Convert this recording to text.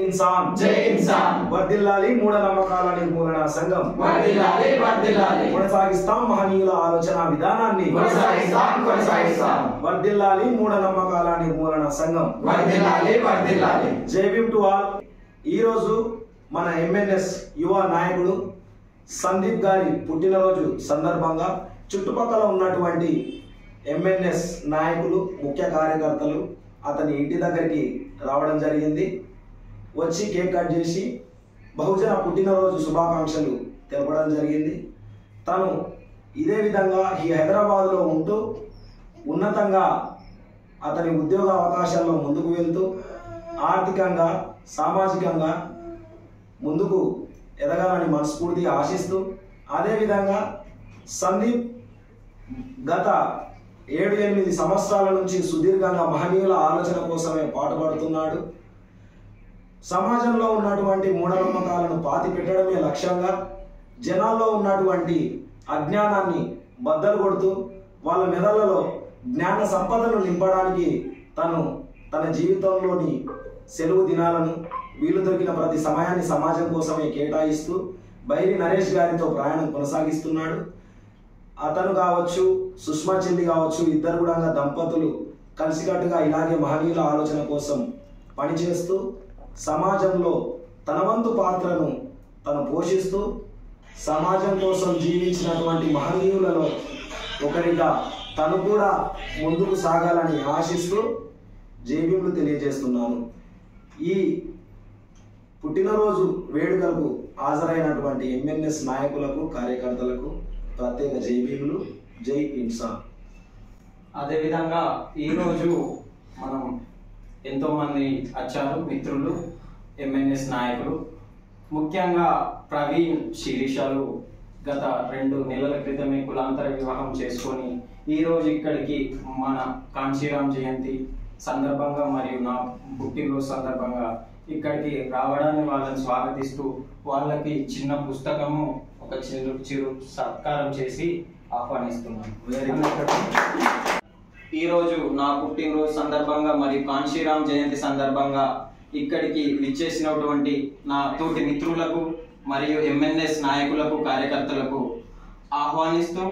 इंसान जय इंसान వర్ధిల్లాలి మూఢనమ్మకాల నిర్మూలన సంఘం వర్ధిల్లాలి కొనసాగిస్తాం మహనీయుల ఆలోచన విధానాన్ని కొనసాగిస్తాం వర్ధిల్లాలి మూఢనమ్మకాల నిర్మూలన సంఘం వర్ధిల్లాలి జై భీమ్ టు ఆల్. ఈ రోజు మన ఎంఎన్ఎస్ యువ నాయకుడు సందీప్ గారి పుట్టినరోజు సందర్భంగా చుట్టుపక్కల ఉన్నటువంటి ఎంఎన్ఎస్ నాయకులు ముఖ్య కార్యకర్తలు అతని ఇంటి దగ్గరికి రావడం జరిగింది. వచ్చి కేక్ కట్ చేసి బహుజన పుట్టినరోజు శుభాకాంక్షలు తెలపడం జరిగింది. తను ఇదే విధంగా ఈ హైదరాబాద్లో ఉంటూ ఉన్నతంగా అతని ఉద్యోగ అవకాశాల్లో ముందుకు వెళ్తూ ఆర్థికంగా సామాజికంగా ముందుకు ఎదగాలని మనస్ఫూర్తిగా ఆశిస్తూ, అదేవిధంగా సందీప్ గత 7-8 సంవత్సరాల నుంచి సుదీర్ఘంగా మహనీయుల ఆలోచన కోసమే పాటుపడుతున్నాడు. సమాజంలో ఉన్నటువంటి మూఢనమ్మకాలను పాతి పెట్టడమే లక్ష్యంగా జనాల్లో ఉన్నటువంటి అజ్ఞానాన్ని బద్దలు కొడుతూ వాళ్ళ మెదళ్లలో జ్ఞాన సంపదను నింపడానికి తను తన జీవితంలోని సెలవు దినాలను వీలు దొరికిన ప్రతి సమయాన్ని సమాజం కోసమే కేటాయిస్తూ బైరి నరేష్ గారితో ప్రయాణం కొనసాగిస్తున్నాడు. అతను కావచ్చు, సుష్మా చెల్లి కావచ్చు, ఇద్దరు కూడా దంపతులు కలిసికట్టుగా ఇలాగే మహనీయుల ఆలోచన కోసం పనిచేస్తూ సమాజంలో తన వంతు పాత్రను తను పోషిస్తూ సమాజం కోసం జీవించినటువంటి మహనీయులలో ఒకరిగా తను కూడా ముందుకు సాగాలని ఆశిస్తూ జైభీములు తెలియజేస్తున్నాను. ఈ పుట్టినరోజు వేడుకలకు హాజరైనటువంటి ఎంఎన్ఎస్ నాయకులకు కార్యకర్తలకు ప్రత్యేక జైభీములు. జై ఇన్సాన్. అదేవిధంగా ఈరోజు మనం ఎంతోమంది వచ్చారు మిత్రులు, ఎంఎన్ఎస్ నాయకులు, ముఖ్యంగా ప్రవీణ్, శిరీషలు గత 2 నెలల క్రితమే కులాంతర వివాహం చేసుకొని ఈరోజు ఇక్కడికి మన కాంశీరామ్ జయంతి సందర్భంగా మరియు నా పుట్టినరోజు సందర్భంగా ఇక్కడికి రావడాన్ని వాళ్ళని స్వాగతిస్తూ వాళ్ళకి చిన్న పుస్తకము, ఒక చిరు సత్కారం చేసి ఆహ్వానిస్తున్నాను. ఈరోజు నా పుట్టినరోజు సందర్భంగా మరియు కాంశీరామ్ జయంతి సందర్భంగా ఇక్కడికి విచ్చేసినటువంటి నా తోటి మిత్రులకు మరియు ఎంఎన్ఎస్ నాయకులకు కార్యకర్తలకు ఆహ్వానిస్తూ